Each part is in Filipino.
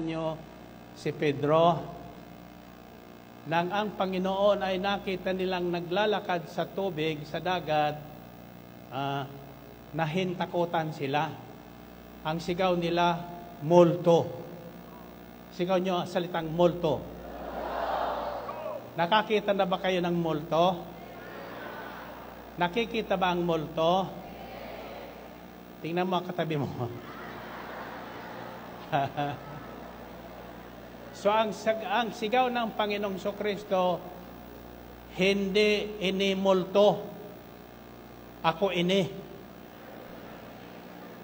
nyo si Pedro nang ang Panginoon ay nakita nilang naglalakad sa tubig, sa dagat, nahintakutan sila. Ang sigaw nila, multo. Sigaw nyo salitang multo. Nakakita na ba kayo ng multo? Nakikita ba ang multo? Tingnan mo katabi mo. So ang sigaw ng Panginoong Kristo, hindi inimulto, ako ini.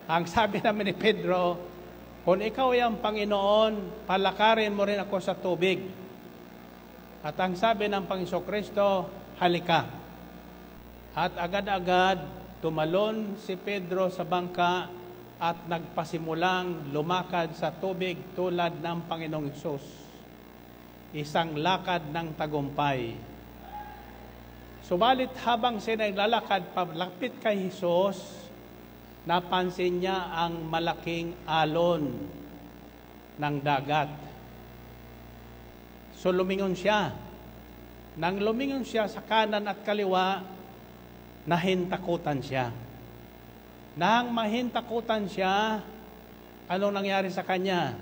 Ang sabi naman ni Pedro, kung ikaw ay ang Panginoon, palakarin mo rin ako sa tubig. At ang sabi ng Panginoong Kristo, halika. At agad-agad tumalon si Pedro sa bangka at nagpasimulang lumakad sa tubig tulad ng Panginoong Hesus. Isang lakad ng tagumpay. Subalit habang siya naglalakad palapit kay Hesus, napansin niya ang malaking alon ng dagat. So lumingon siya. Nang lumingon siya sa kanan at kaliwa, nahintakutan siya. Nang mahintakutan siya, anong nangyari sa kanya?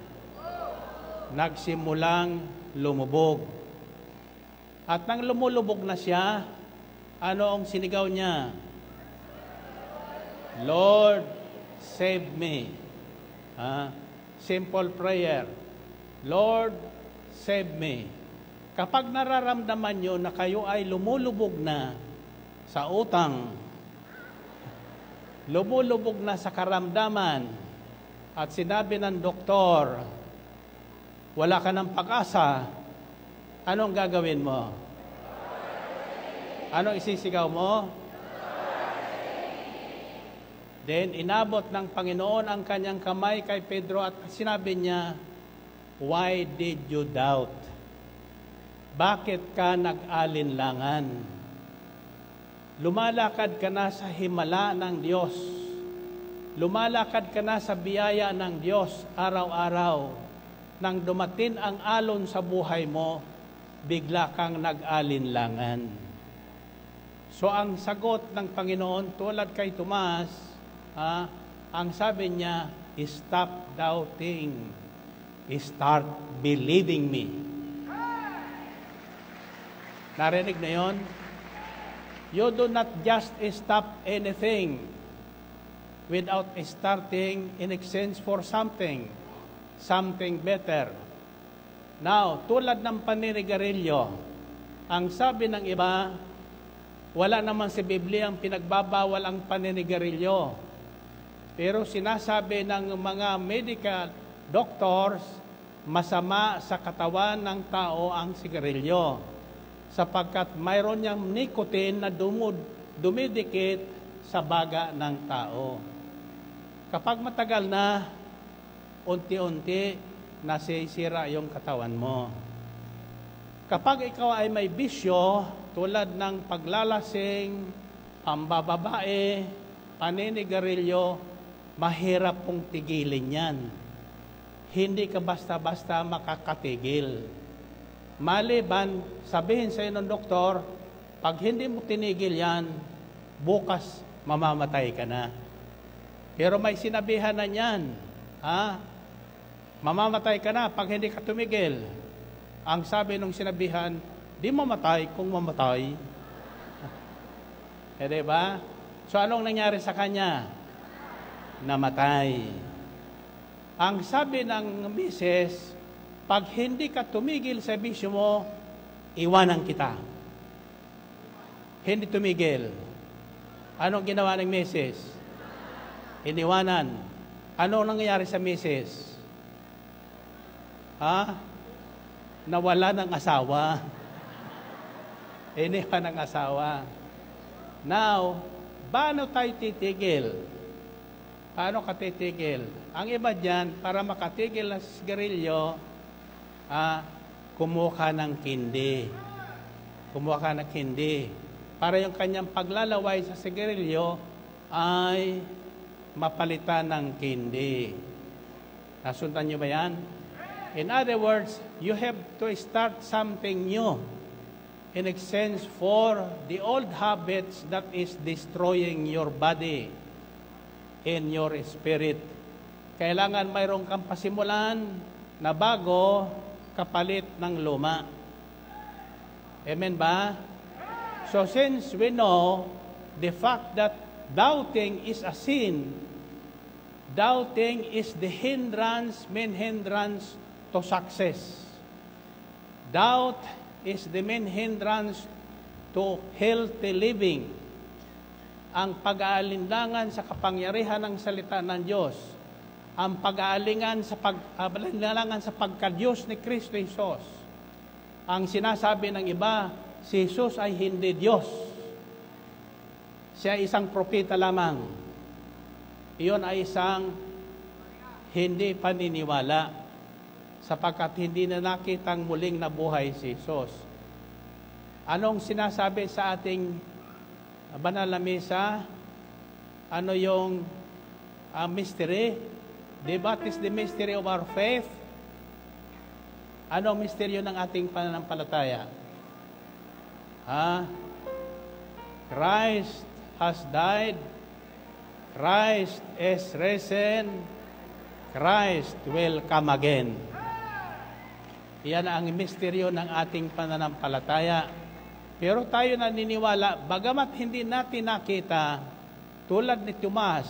Nagsimulang lumubog. At nang lumulubog na siya, ano ang sinigaw niya? Lord, save me. Simple prayer. Lord, save me. Kapag nararamdaman nyo na kayo ay lumulubog na sa utang, lumulubog na sa karamdaman, at sinabi ng doktor, wala ka ng pag-asa, anong gagawin mo? Anong isisigaw mo? Then, inabot ng Panginoon ang kanyang kamay kay Pedro at sinabi niya, why did you doubt? Bakit ka nag-alinlangan? Lumalakad ka na sa himala ng Diyos. Lumalakad ka na sa biyaya ng Diyos araw-araw. Nang dumating ang alon sa buhay mo, bigla kang nag-alinlangan. So ang sagot ng Panginoon tulad kay Tomas, ang sabi niya, stop doubting. Start believing me. Narinig na yon? You do not just stop anything without starting in exchange for something better. Now, tulad ng paninigarilyo, ang sabi ng iba, wala naman sa Biblia ang pinagbabawal ang paninigarilyo. Pero sinasabi ng mga medical doctors, masama sa katawan ng tao ang sigarilyo, sapagkat mayroon niyang nicotine na dumidikit sa baga ng tao. Kapag matagal na, unti-unti nasisira yung katawan mo. Kapag ikaw ay may bisyo, tulad ng paglalasing, pambababae, paninigarilyo, mahirap pong tigilin yan. Hindi ka basta-basta makakatigil. Maliban, sabihin sa iyo ng doktor, pag hindi mo tinigil yan, bukas mamamatay ka na. Pero may sinabihan na yan, mamamatay ka na pag hindi ka tumigil. Ang sabi ng sinabihan, di mamatay kung mamatay. Diba? So anong nangyari sa kanya? Namatay. Ang sabi ng misis, pag hindi ka tumigil sa bisyo mo, iwanan kita. Hindi tumigil. Anong ginawa ng misis? Iniwanan. Ano nangyayari sa misis? Nawala ng asawa. Iniwan ng asawa. Now, paano tayo titigil? Paano ka titigil? Ang iba dyan, para makatigil ng sigarilyo, kumuha ng kindi. Kumuha ka ng kindi. Para yung kanyang paglalaway sa sigarilyo ay mapalitan ng kindi. Nasundan nyo ba yan? In other words, you have to start something new in exchange for the old habits that is destroying your body and your spirit. Kailangan mayroon kang pasimulan na bago kapalit ng luma. Amen ba? So since we know the fact that doubting is a sin, doubting is the main hindrance to success. Doubt is the main hindrance to healthy living. Ang pag-aalinlangan sa kapangyarihan ng salita ng Diyos, ang pag-aalinlangan sa pagka-Diyos ni Kristo Jesus. Ang sinasabi ng iba, si Jesus ay hindi Diyos. Siya ay isang propeta lamang. Iyon ay isang hindi paniniwala sapagkat hindi na nakitang muling nabuhay si Jesus. Anong sinasabi sa ating banal na misa? Ano yung mystery? What is the mystery of our faith? Ano ang misteryo ng ating pananampalataya? Christ has died. Christ is risen. Christ will come again. Iyan ang misteryo ng ating pananampalataya. Pero tayo naniniwala, bagamat hindi natin nakita, tulad ni Tomas,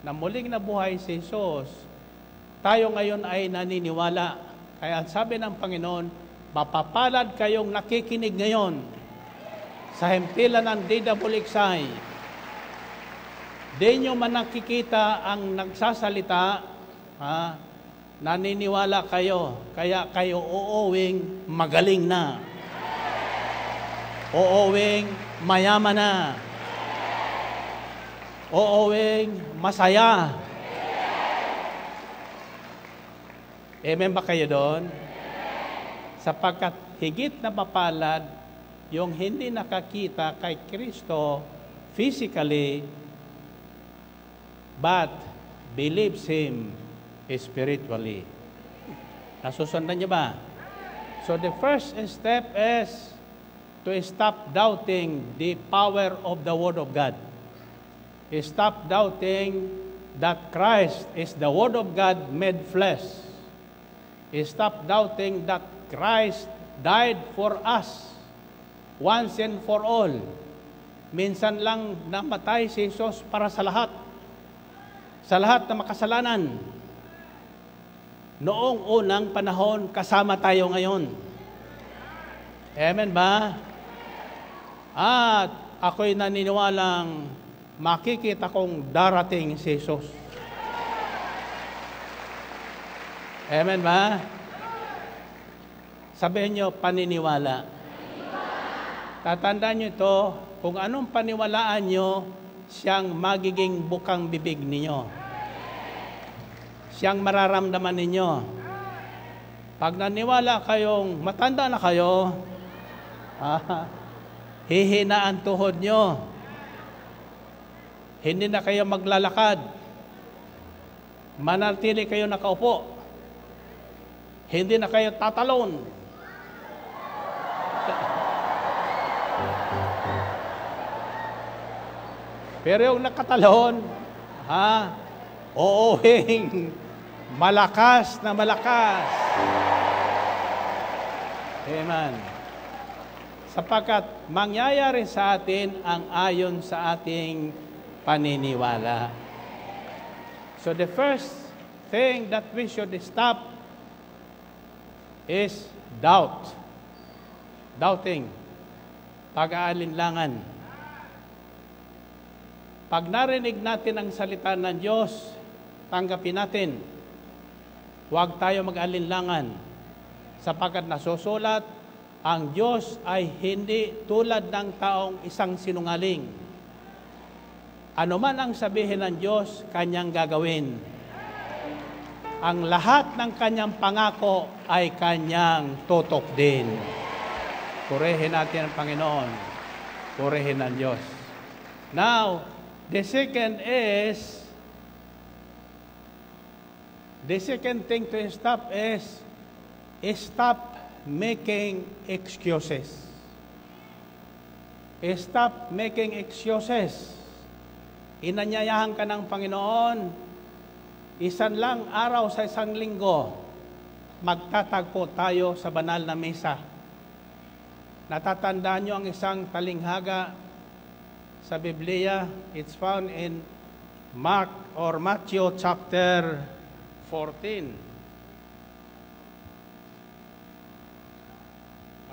na muling nabuhay si Jesus, tayo ngayon ay naniniwala. Kaya sabi ng Panginoon, mapapalad kayong nakikinig ngayon sa himpilan ng DWXI. Di nyo man nakikita ang nagsasalita, naniniwala kayo, kaya kayo uuwing magaling na. Uuwing mayaman na. Uuwing masaya. Amen ba kayo doon? Sapagkat higit na mapalad yung hindi nakakita kay Kristo physically, but believes Him spiritually. Nasusundan niyo ba? So the first step is to stop doubting the power of the Word of God. Stop doubting that Christ is the Word of God made flesh. Stop doubting that Christ died for us once and for all. Minsan lang namatay si Jesus para sa lahat. Sa lahat na makasalanan. Noong unang panahon, kasama tayo ngayon. Amen ba? At ako'y naniniwalang makikita kong darating si Jesus. Amen ba? Sabihin nyo, paniniwala. Tatandaan nyo ito, kung anong paniwalaan nyo, siyang magiging bukang bibig ninyo. Siyang mararamdaman ninyo. Pag naniwala kayong matanda na kayo, hihina ang tuhod nyo. Hindi na kayo maglalakad. Manatili kayo nakaupo. Hindi na kayo tatalon. Pero yung nakatalon, uuwing malakas na malakas. Amen. Sapagkat mangyayari sa atin ang ayon sa ating paniniwala. So the first thing that we should stop is doubt. Doubting. Pag-aalinlangan. Pag narinig natin ang salita ng Diyos, tanggapin natin. Huwag tayo mag-alinlangan. Sapagkat nasusulat, ang Diyos ay hindi tulad ng taong isang sinungaling. Ano man ang sabihin ng Diyos, Kanyang gagawin. Ang lahat ng Kanyang pangako ay Kanyang tutok din. Purihin natin ang Panginoon. Purihin ang Diyos. Now, the second thing to stop is Stop making excuses. Stop making excuses. Inanyayahan ka ng Panginoon, isan lang araw sa isang linggo, magtatagpo tayo sa banal na mesa. Natatandaan nyo ang isang talinghaga sa Biblia. It's found in Mark or Matthew chapter 14.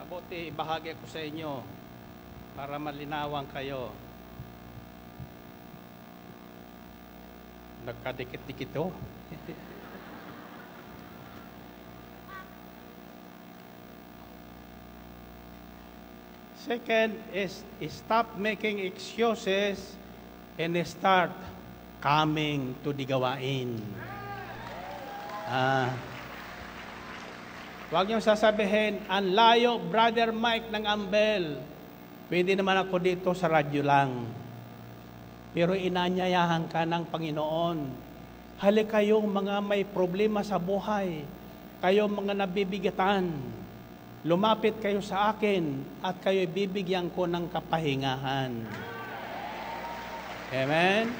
Mabuti ibahagi ko sa inyo para malinawan kayo. Nagkadikit-dikit to. Second is stop making excuses and start coming to the gawain. Huwag niyong sasabihin, ang layo, Brother Mike ng Ambel. Pwede naman ako dito sa radyo lang. Pero inanyayahan ka ng Panginoon. Hali kayong mga may problema sa buhay. Kayong mga nabibigatan. Lumapit kayo sa akin at kayo bibigyan ko ng kapahingahan. Amen?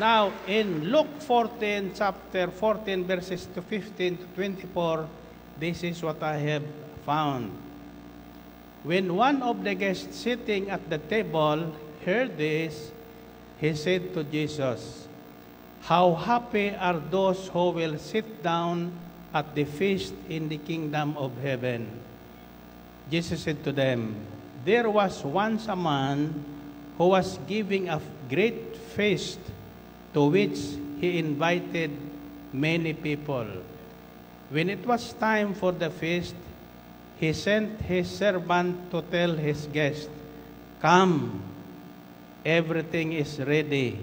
Now, in Luke 14, chapter 14, verses 15 to 24, this is what I have found. When one of the guests sitting at the table heard this, he said to Jesus, "How happy are those who will sit down at the feast in the kingdom of heaven." Jesus said to them, "There was once a man who was giving a great feast, to which he invited many people. When it was time for the feast, he sent his servant to tell his guest, 'Come, everything is ready.'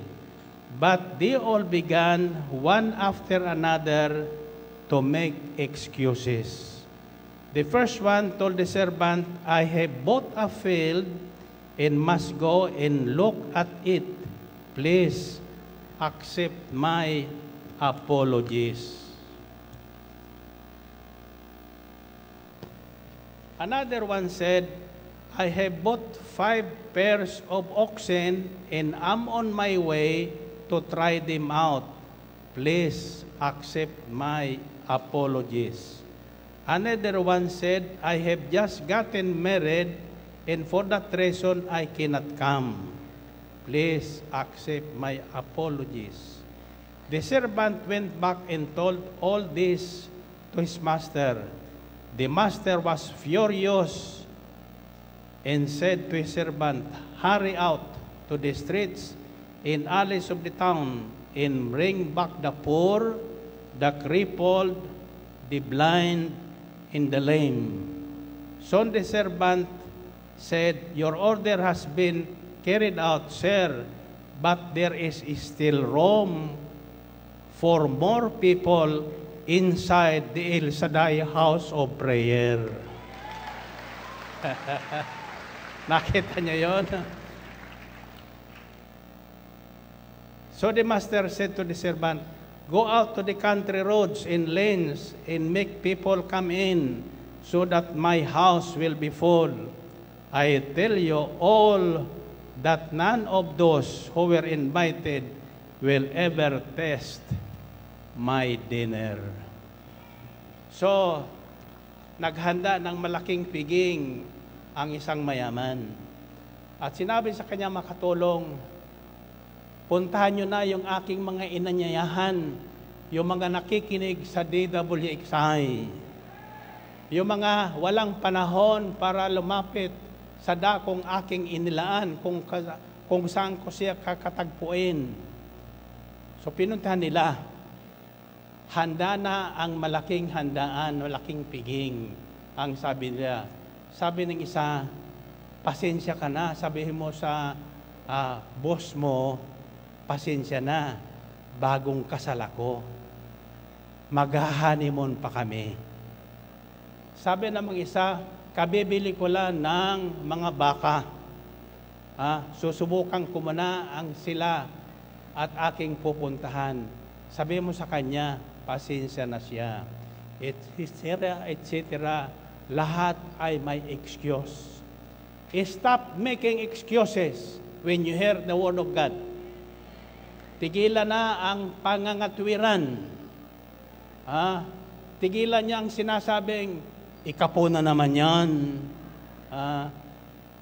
But they all began, one after another, to make excuses. The first one told the servant, 'I have bought a field and must go and look at it. Please accept my apologies.' Another one said, 'I have bought 5 pairs of oxen and am on my way to try them out. Please accept my apologies.' Another one said, 'I have just gotten married and for that reason I cannot come. Please accept my apologies.' The servant went back and told all this to his master. The master was furious and said to his servant, 'Hurry out to the streets and alleys of the town and bring back the poor, the crippled, the blind, and the lame.' So the servant said, 'Your order has been carried out, sir, but there is still room for more people inside the El Shaddai house of prayer.'" Nakita niyo yon? So the master said to the servant, "Go out to the country roads and lanes and make people come in, so that my house will be full. I tell you all that none of those who were invited will ever taste my dinner." So, naghanda ng malaking piging ang isang mayaman. At sinabi sa kanya makatulong, "Puntahan nyo na yung aking mga inanyayahan, yung mga nakikinig sa DWXI, yung mga walang panahon para lumapit sa dakong aking inilaan kung saan ko siya kakatagpuin." So pinuntahan nila. Handa na ang malaking handaan, malaking piging. Ang sabi nila, sabi ng isa, "Pasensya ka na." Sabihin mo sa boss mo, "Pasensya na, bagong kasal ako. Mag-honeymoon pa kami." Sabi namang isa, "Kabibili ko lang ng mga baka. Susubukan ko muna ang sila at aking pupuntahan." Sabi mo sa kanya, pasensya na siya. etc., etc., lahat ay may excuse. Stop making excuses when you hear the Word of God. Tigilan na ang pangangatwiran. Tigilan niya ang sinasabing, ikapo na naman yan.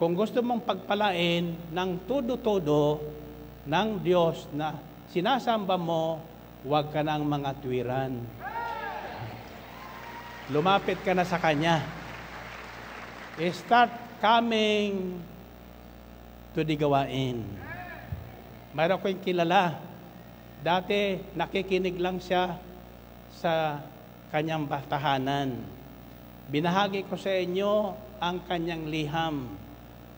Kung gusto mong pagpalain ng todo-todo ng Diyos na sinasamba mo, huwag ka ng mga tuwiran. Lumapit ka na sa Kanya. Start coming to the gawain. Mayroon ko yung kilala. Dati, nakikinig lang siya sa kanyang tahanan. Binahagi ko sa inyo ang kanyang liham.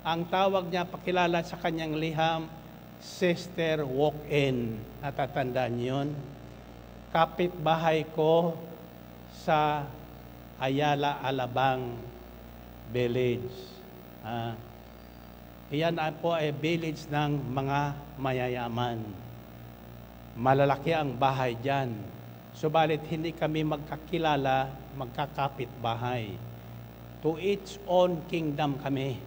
Ang tawag niya pakilala sa kanyang liham, Sister Walk-in. Natatandaan yun? Kapitbahay ko sa Ayala, Alabang Village. Iyan po ay village ng mga mayayaman. Malalaki ang bahay dyan. Subalit hindi kami magkakilala, magkakapit-bahay. To its own kingdom kami.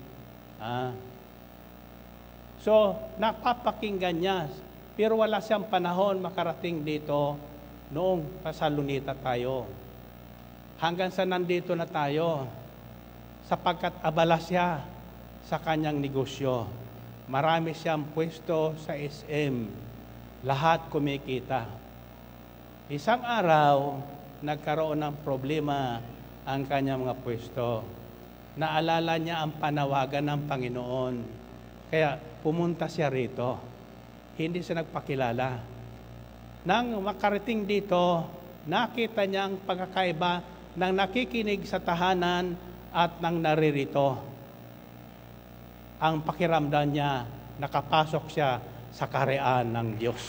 So, napapakinggan niya. Pero wala siyang panahon makarating dito noong Pasalunita tayo. Hanggang sa nandito na tayo. Sapagkat abala siya sa kanyang negosyo. Marami siyang pwesto sa SM. Lahat kumikita. Isang araw, nagkaroon ng problema ang kanyang mga pwesto. Naalala niya ang panawagan ng Panginoon. Kaya pumunta siya rito. Hindi siya nagpakilala. Nang makarating dito, nakita niya ang pagkakaiba ng nakikinig sa tahanan at nang naririto. Ang pakiramdam niya, nakapasok siya sa kaharian ng Diyos.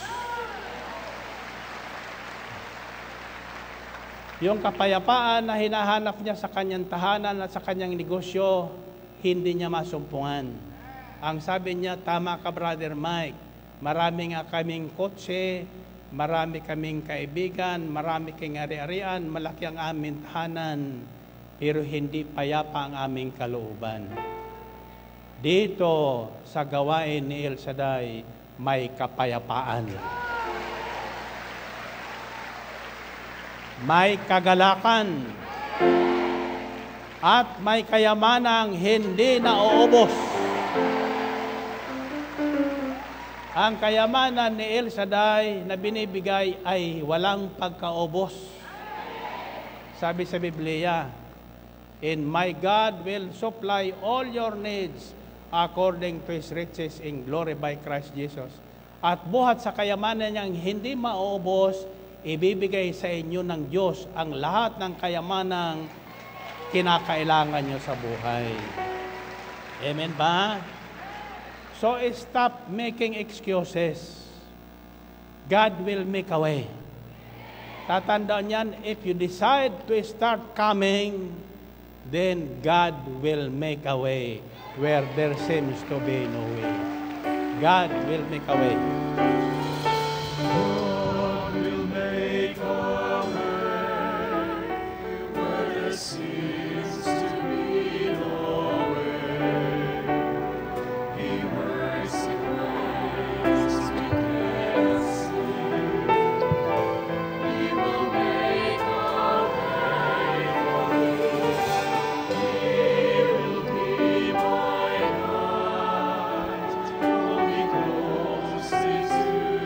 Yung kapayapaan na hinahanap niya sa kanyang tahanan at sa kanyang negosyo, hindi niya masumpungan. Ang sabi niya, tama ka Brother Mike, marami nga kaming kotse, marami kaming kaibigan, marami kaming ari-arian, malaki ang aming tahanan, pero hindi payapa ang aming kalooban. Dito sa gawain ni El Shaddai, may kapayapaan. May kagalakan at may kayamanang hindi nauubos. Ang kayamanan ni El Shaddai na binibigay ay walang pagkaubos. Sabi sa Biblia, and my God will supply all your needs according to His riches in glory by Christ Jesus. At buhat sa kayamanan niyang hindi mauubos, ibibigay sa inyo ng Diyos ang lahat ng kayamanang kinakailangan nyo sa buhay. Amen ba? So stop making excuses. God will make a way. Tatandaan yan, if you decide to start coming, then God will make a way where there seems to be no way. God will make a way. To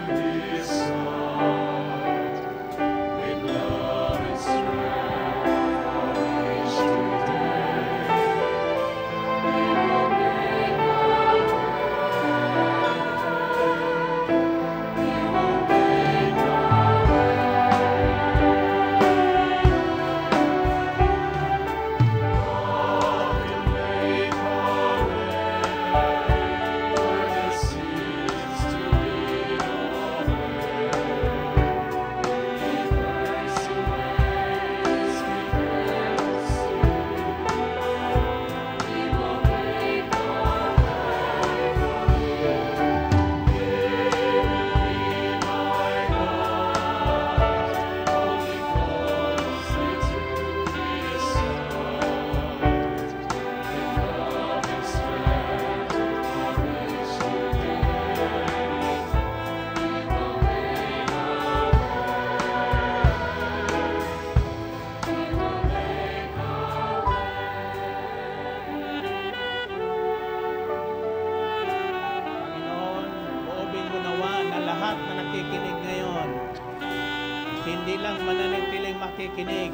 nakikinig,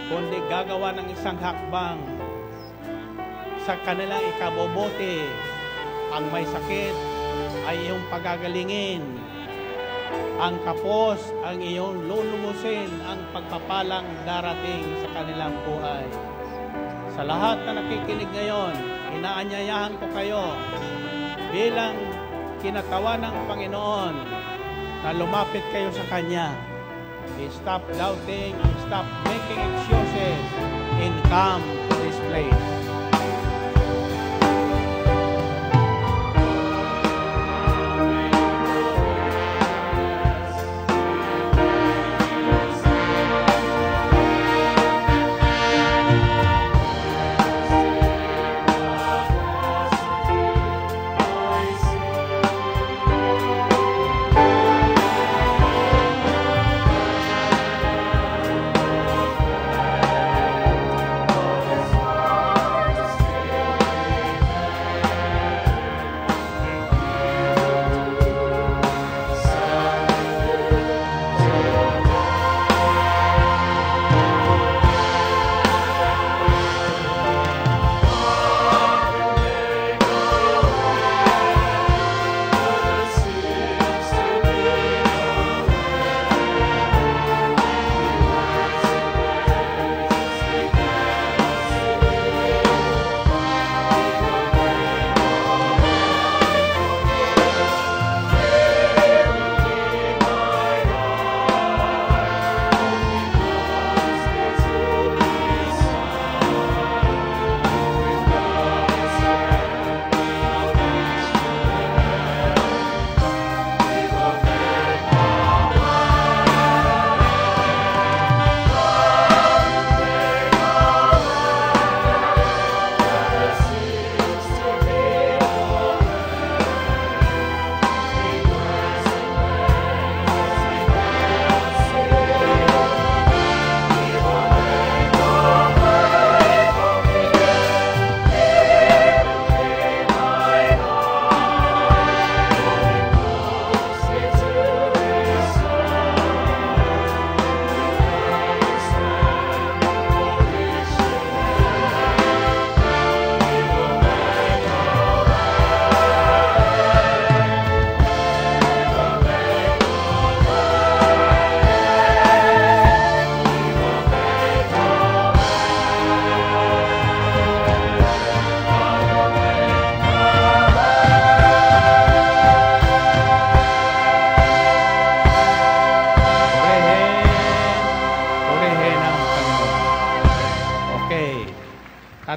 kundi gagawa ng isang hakbang sa kanilang ikabubuti. Ang may sakit ay iyong pagagalingin. Ang kapos ang iyong lulumusin, ang pagpapalang darating sa kanilang buhay. Sa lahat na nakikinig ngayon, inaanyayahan ko kayo bilang kinatawan ng Panginoon na lumapit kayo sa Kanya. Stop doubting, stop making excuses, and come to this place.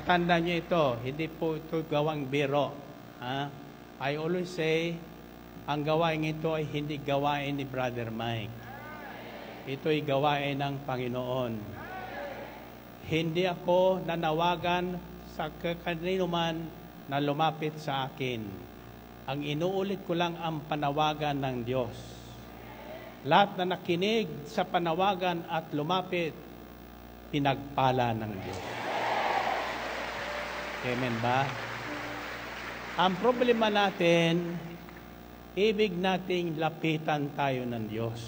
Tandaan nyo ito, hindi po ito gawang biro. I always say, ang gawain ito ay hindi gawain ni Brother Mike. Ito'y gawain ng Panginoon. Hindi ako nanawagan sa kanino man na lumapit sa akin. Ang inuulit ko lang ang panawagan ng Diyos. Lahat na nakinig sa panawagan at lumapit, pinagpala ng Diyos. Amen ba? Ang problema natin, ibig nating lapitan tayo ng Diyos.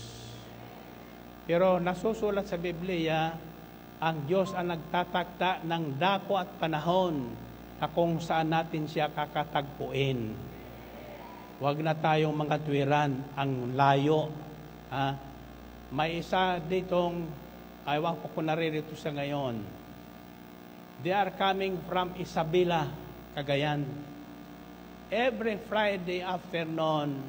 Pero nasusulat sa Biblia, ang Diyos ang nagtatakda ng dako at panahon na kung saan natin siya kakatagpuin. Huwag na tayong mga tuwiran ang layo. May isa ditong, ayaw ko kung naririto sa ngayon. They are coming from Isabela, Cagayan. Every Friday afternoon,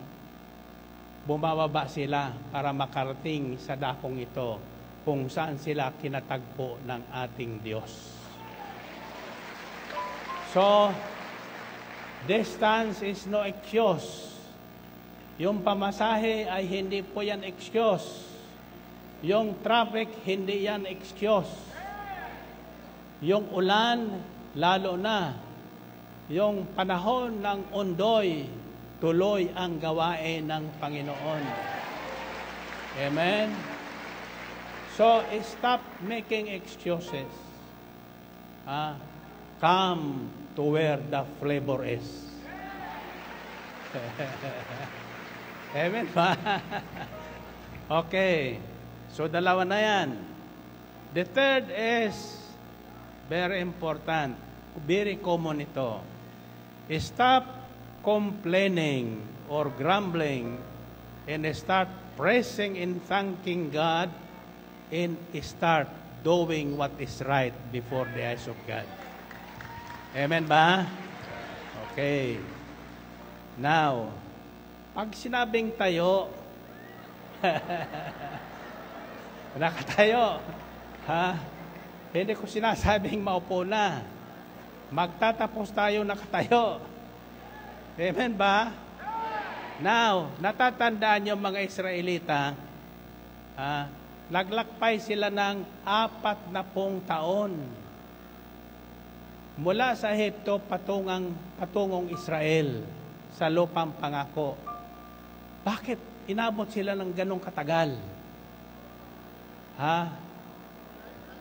bumababa sila para makarating sa dakong ito kung saan sila kinatagpo ng ating Diyos. So, distance is no excuse. Yung pamasahe ay hindi po yan excuse. Yung traffic, hindi yan excuse. Yung ulan, lalo na. Yung panahon ng undoy, tuloy ang gawain ng Panginoon. Amen? So, stop making excuses. Come to where the flavor is. Amen ba? Okay. So, dalawa na yan. The third is very important, very common ito. Stop complaining or grumbling and start praising and thanking God and start doing what is right before the eyes of God. Amen ba? Okay. Now, pag sinabing tayo, nakatayo, ha? Hindi ko sinasabing maupo na. Magtatapos tayo nakatayo. Amen ba? Now, natatandaan yung mga Israelita, naglakbay sila ng 40 taon. Mula sa Ehipto patungong Israel sa lupang pangako. Bakit inabot sila ng ganong katagal?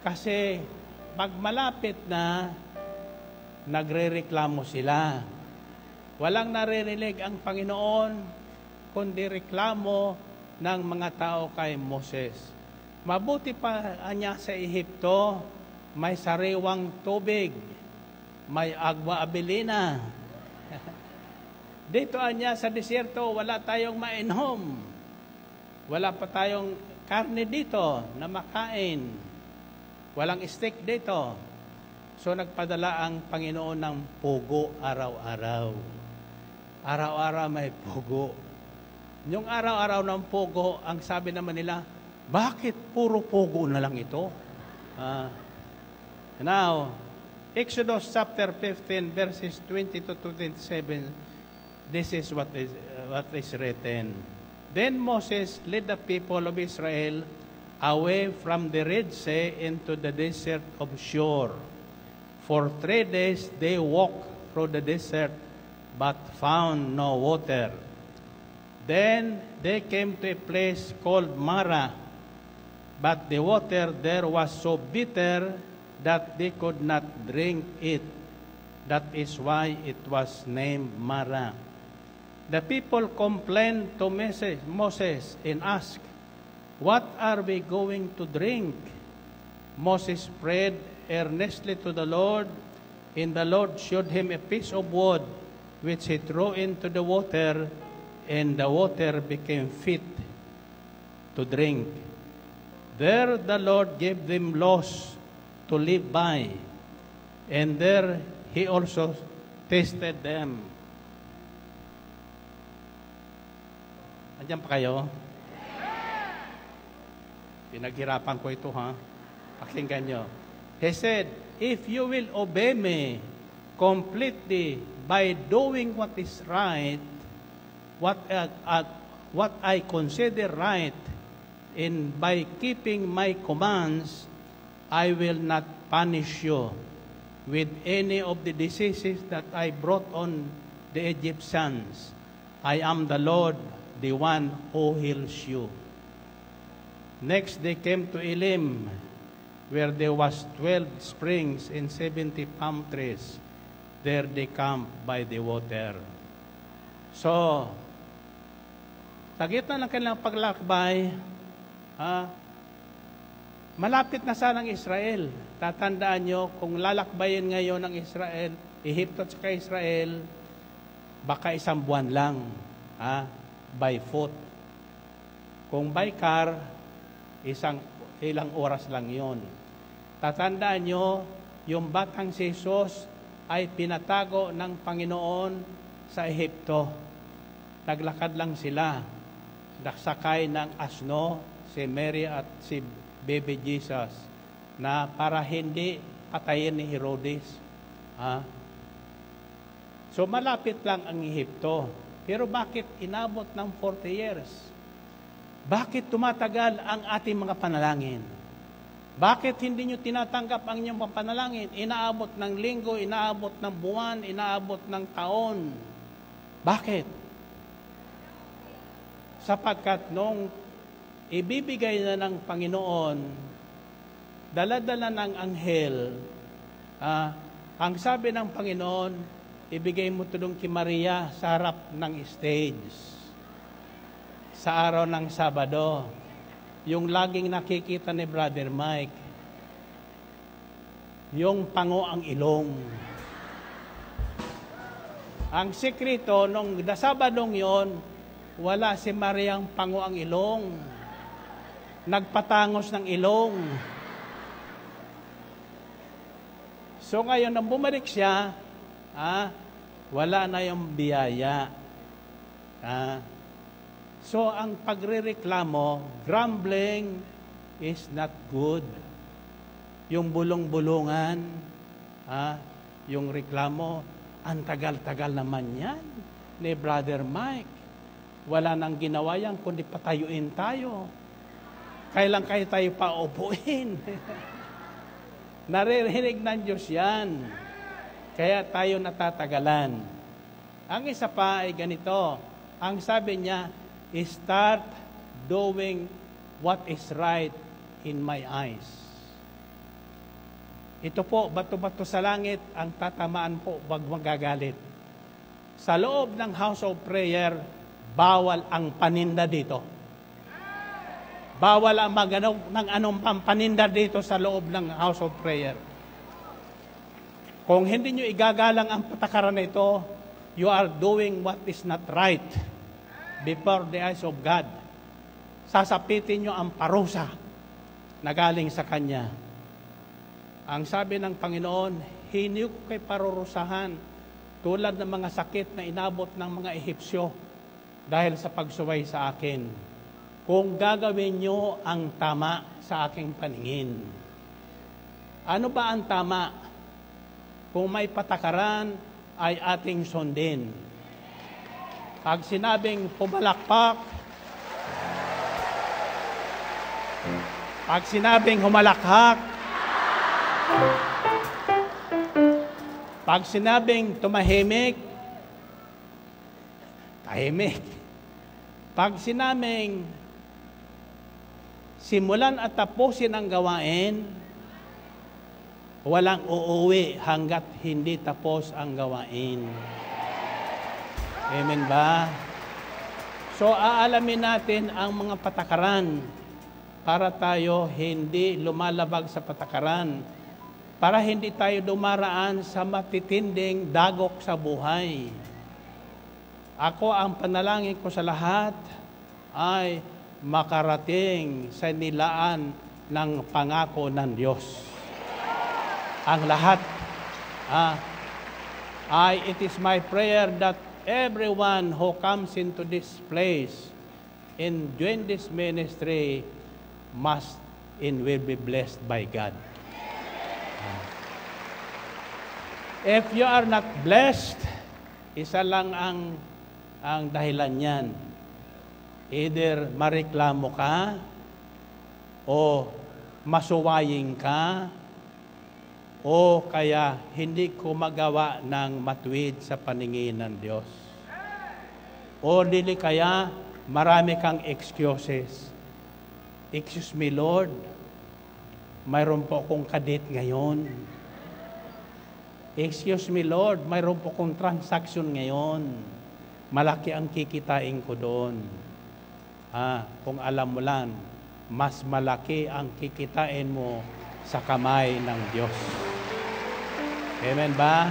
Kasi pag malapit na, nagrereklamo sila. Walang naririnig ang Panginoon, kundi reklamo ng mga tao kay Moses. Mabuti pa niya sa Ehipto, may sariwang tubig, may agwa abilina. Dito anya sa desierto, wala tayong mainom. Wala pa tayong karne dito na makain. Walang steak dito. So nagpadala ang Panginoon ng pugo araw-araw. Araw-araw may pugo. Yung araw-araw ng pugo, ang sabi naman nila, bakit puro pugo na lang ito? Now, Exodus chapter 15 verses 20 to 27, this is what is written. Then Moses led the people of Israel away from the Red Sea into the desert of Shur. For 3 days they walked through the desert, but found no water. Then they came to a place called Mara, but the water there was so bitter that they could not drink it. That is why it was named Mara. The people complained to Moses and asked, "What are we going to drink?" Moses prayed earnestly to the Lord, and the Lord showed him a piece of wood, which he threw into the water, and the water became fit to drink. There the Lord gave them laws to live by, and there he also tested them. Andiyan pa kayo? Pinaghirapan ko ito, ha? Pakinggan nyo. He said, if you will obey me completely by doing what is right, what I consider right, and by keeping my commands, I will not punish you with any of the diseases that I brought on the Egyptians. I am the Lord, the one who heals you. Next, they came to Elim, where there was 12 springs and 70 palm trees. There they camped by the water. So, sa gitna ng kanilang paglakbay, malapit na sana ang Israel. Tatandaan nyo, kung lalakbayin ngayon ng Israel, Ehipto at saka Israel, baka 1 buwan lang, by foot. Kung by car, ilang oras lang yon. Tatandaan nyo, yung batang si Jesus ay pinatago ng Panginoon sa Ehipto. Naglakad lang sila. Nagsakay ng asno, si Mary at si baby Jesus, na para hindi patayin ni Herodes. So malapit lang ang Ehipto. Pero bakit inabot ng 40 years? Bakit tumatagal ang ating mga panalangin? Bakit hindi nyo tinatanggap ang inyong panalangin? Inaabot ng linggo, inaabot ng buwan, inaabot ng taon. Bakit? Sapagkat nung ibibigay na ng Panginoon, dala-dala ng anghel, ang sabi ng Panginoon, ibigay mo tulong kay Maria sa harap ng stage sa araw ng Sabado. Yung laging nakikita ni Brother Mike, yung pango ang ilong. Ang sekreto, nung Sabadong yon, wala si Mariang pango ang ilong. Nagpatangos ng ilong. So ngayon, nang bumalik siya, wala na yung biyaya. So ang pagrereklamo, grumbling is not good. Yung bulong-bulungan, yung reklamo, ang tagal-tagal naman yan ni Brother Mike. Wala nang ginawa yan, kundi patayuin tayo. Kailan kayo tayo paupuin? Naririnig ng Diyos yan. Kaya tayo natatagalan. Ang isa pa ay ganito. Ang sabi niya, start doing what is right in my eyes. Ito po, bato-bato sa langit, ang tatamaan po, wag magagalit. Sa loob ng house of prayer, bawal ang paninda dito. Bawal ang maganaw ng anong pampaninda dito sa loob ng house of prayer. Kung hindi nyo igagalang ang patakaran na ito, you are doing what is not right before the eyes of God. Sasapitin nyo ang parusa na galing sa Kanya. Ang sabi ng Panginoon, hindi ko kayo parurusahan tulad ng mga sakit na inabot ng mga Ehipsyo dahil sa pagsuway sa akin. Kung gagawin nyo ang tama sa aking paningin. Ano ba ang tama? Kung may patakaran, ay ating sundin. Pag sinabing pumalakpak, pag sinabing humalakhak, pag sinabing tumahimik, tahimik. Pag sinabing simulan at tapusin ang gawain, walang uuwi hanggat hindi tapos ang gawain. Amen ba? So, aalamin natin ang mga patakaran para tayo hindi lumalabag sa patakaran, para hindi tayo dumaraan sa matitinding dagok sa buhay. Ako, ang panalangin ko sa lahat ay makarating sa nilaan ng pangako ng Diyos. Ang lahat, it is my prayer that everyone who comes into this place and join this ministry must and will be blessed by God. If you are not blessed, isa lang ang dahilan niyan. Either mareklamo ka o masuwaying ka o kaya hindi ko magawa ng matuwid sa paningin ng Diyos. O dili kaya marami kang excuses. Excuse me, Lord, mayroon po akong kadit ngayon. Excuse me, Lord, mayroon po akong transaction ngayon. Malaki ang kikitain ko doon. Kung alam mo lang, mas malaki ang kikitain mo sa kamay ng Diyos. Amen ba?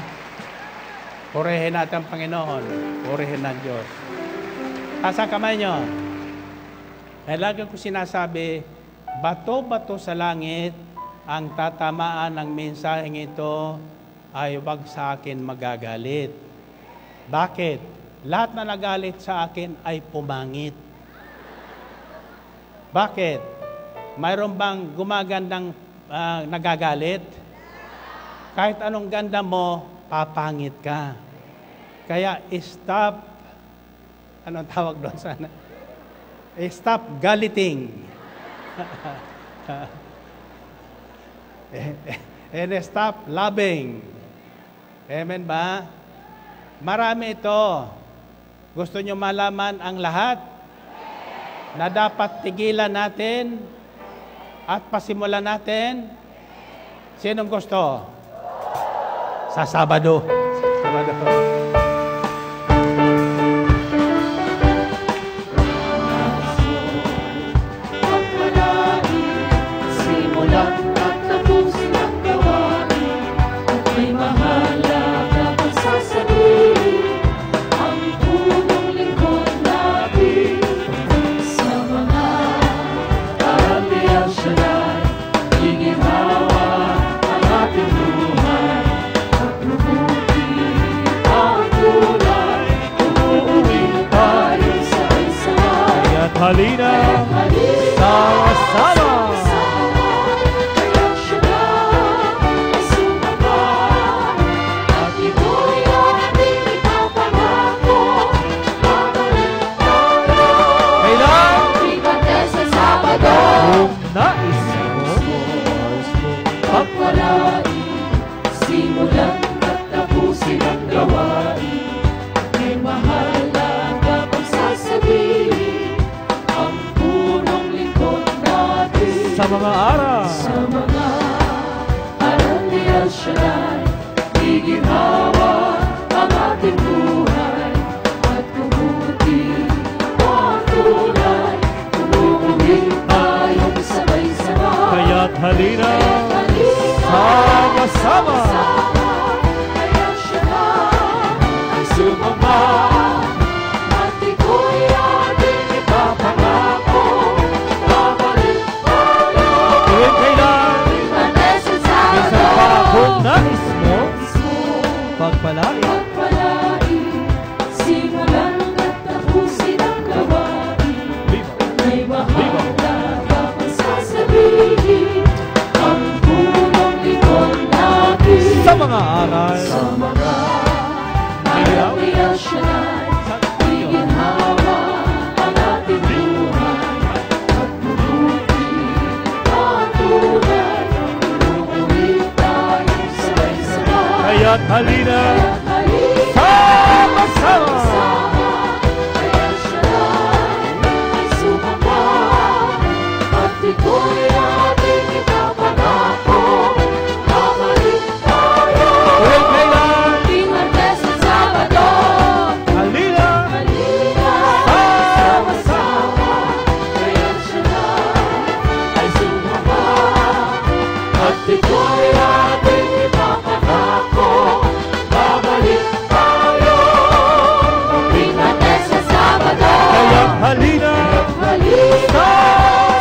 Purihin natin ang Panginoon. Purihin ng Diyos. Taas ang kamay nyo. Dahil lagi ko sinasabi, bato-bato sa langit, ang tatamaan ng mensaheng ito ay wag sa akin magagalit. Bakit? Lahat na nagalit sa akin ay pumangit. Bakit? Mayroon bang gumagandang nagagalit? Kahit anong ganda mo, papangit ka. Kaya stop, anong tawag doon sana? Stop galiting. And stop loving. Amen ba? Marami ito. Gusto nyo malaman ang lahat na dapat tigilan natin at pasimulan natin? Sinong gusto? Sa Sabado. Sabado. Simulan at tapos ng gawain. halina, sama-sama. Kung nais mo, pagpalain, simulan at tapusin ang gawain. May mahalaga pang sasabihin ang punong lingkod natin. sa mga aral, Sa mga aral ni El Shaddai, iginhawa ang ating buhay at kumuti ang tunay. Tumukulit tayong sabay-sabay. kaya't halina, sama-sama. Kay El Shaddai ay sumama, at ito'y ating ipapangako. Babalik tayo, Tuwing kailan, Ibanesan sa isa pa kung nais mo, pagpalain. pagpalain, simulan at tapusin ang gawain. Viva! May mahalaga pang sasabihin ang punong lingkod natin. Sa mga aral, Sa mga aral ni El Shaddai, iginhawa ang ating buhay at mabuti ang tunay. Tumukulit tayong sabay-sabay. kaya't halina, Halina, sama-sama. kay El Shaddai ay sumama, at ito'y ating ipapangako. Babalik tayo, Tuwing kailan, tuwing Martes at Sabado. halina, Halina, sama-sama, kay El Shaddai ay sumama, at ito'y ating ipapangako. Babalik tayo, tuwing Martes at Sabado. kaya't halina, Halina,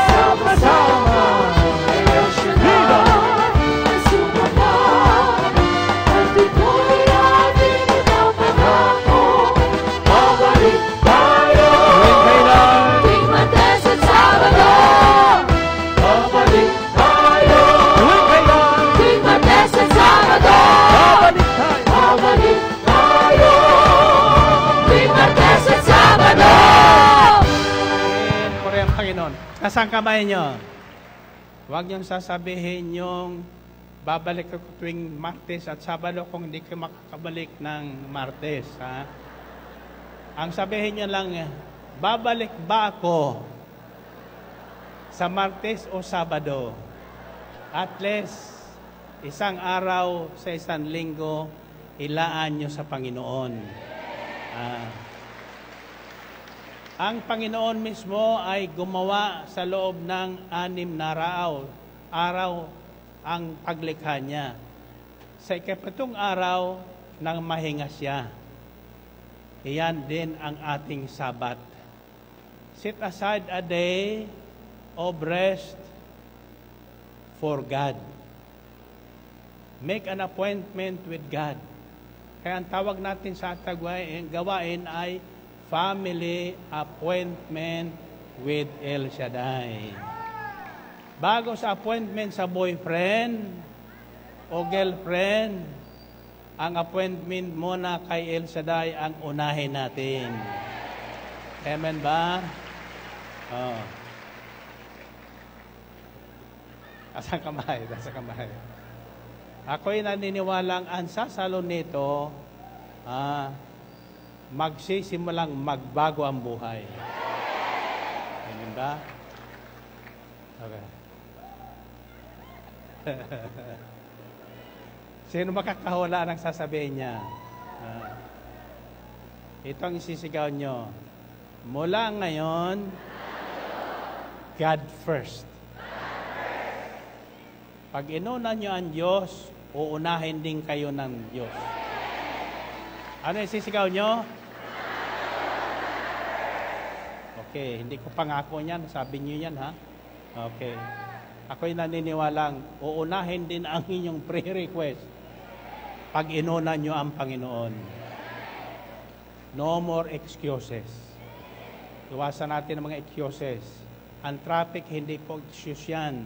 sama-sama. kay El Shaddai ay sumama, at ito'y ating ipapangako. Babalik tayo, Tuwing kailan, tuwing Martes at Sabado. Babalik tayo, tuwing kailan, tuwing Martes at Sabado. babalik tayo. Babalik tayo, tuwing Martes at Sabado. Puri ang Panginoon. Nasaan kamay nyo? Huwag niyong sasabihin yung babalik ako tuwing Martes at Sabado kung hindi kayo makakabalik ng Martes. Ha? Ang sabihin niyo lang, babalik ba ako sa Martes o Sabado? At least, isang araw sa isang linggo, ilaan niyo sa Panginoon. Ang Panginoon mismo ay gumawa sa loob ng 6 na araw ang paglikha niya. Sa ikapitong araw, nang mahinga siya. Iyan din ang ating Sabat. Set aside a day of rest for God. Make an appointment with God. Kaya ang tawag natin sa gawain ay family appointment with El Shaddai. Bago sa appointment sa boyfriend o girlfriend, ang appointment muna kay El Shaddai ang unahin natin. Amen ba? Oh. Asang kamay? Asang kamay? Ako'y naniniwalang ang sasalo nito, magsisimulang magbago ang buhay. Amen ba? Okay. Sino makakahula ng sasabihin niya? Ito ang isisigaw nyo. Mula ngayon, God first. Pag inuna nyo ang Diyos, uunahin din kayo ng Diyos. Ano isisigaw nyo? Okay, hindi ko pangako niyan. Sabi nyo yan, ha? Okay. Ako'y naniniwalang uunahin din ang inyong pre-request pag inuna nyo ang Panginoon. No more excuses. Iwasan natin ang mga excuses. Ang traffic, hindi po excuse yan.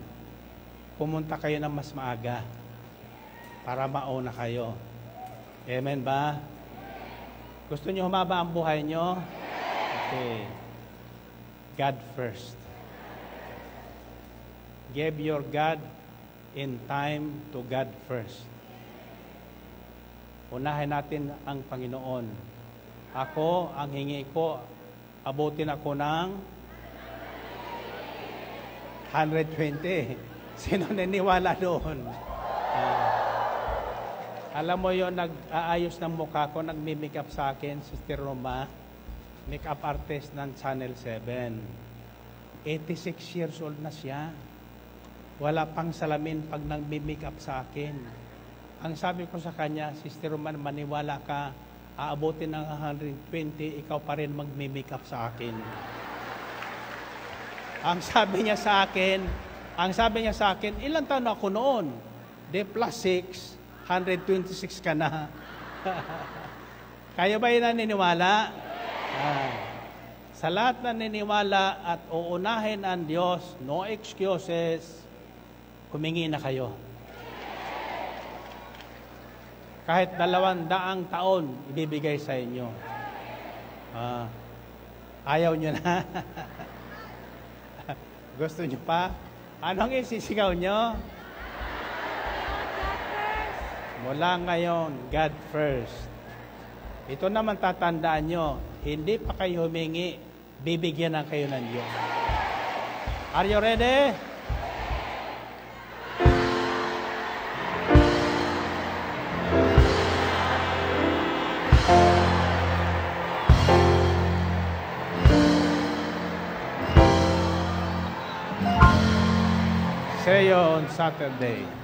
Pumunta kayo ng mas maaga para mauna kayo. Amen ba? Gusto niyo humaba ang buhay niyo? Okay. God first. Give your God in time to God first. Unahin natin ang Panginoon. Ako, ang hingi ko, abutin ako ng 120. Sino naniwala doon? Alam mo yon, nag-aayos ng mukha ko, nagmi-makeup sa akin, Sister Roma, makeup artist ng Channel 7. 86 years old na siya. Wala pang salamin pag nagmi-makeup sa akin. Ang sabi ko sa kanya, Sister Roma, maniwala ka, aabutin ng 120, ikaw pa rin magmi-makeup sa akin. Ang sabi niya sa akin, ilang taon ako noon? De plus 6, 126 ka na. Kayo ba yung naniniwala? Sa lahat na naniniwala at uunahin ang Diyos, no excuses, humingi na kayo. Kahit 200 taon, ibibigay sa inyo. Ayaw nyo na. Gusto nyo pa? Anong isisigaw nyo? Mula ngayon, God first. Ito naman tatandaan nyo, hindi pa kayo humingi, bibigyan na kayo ng Diyos. Are you ready? See you on Saturday.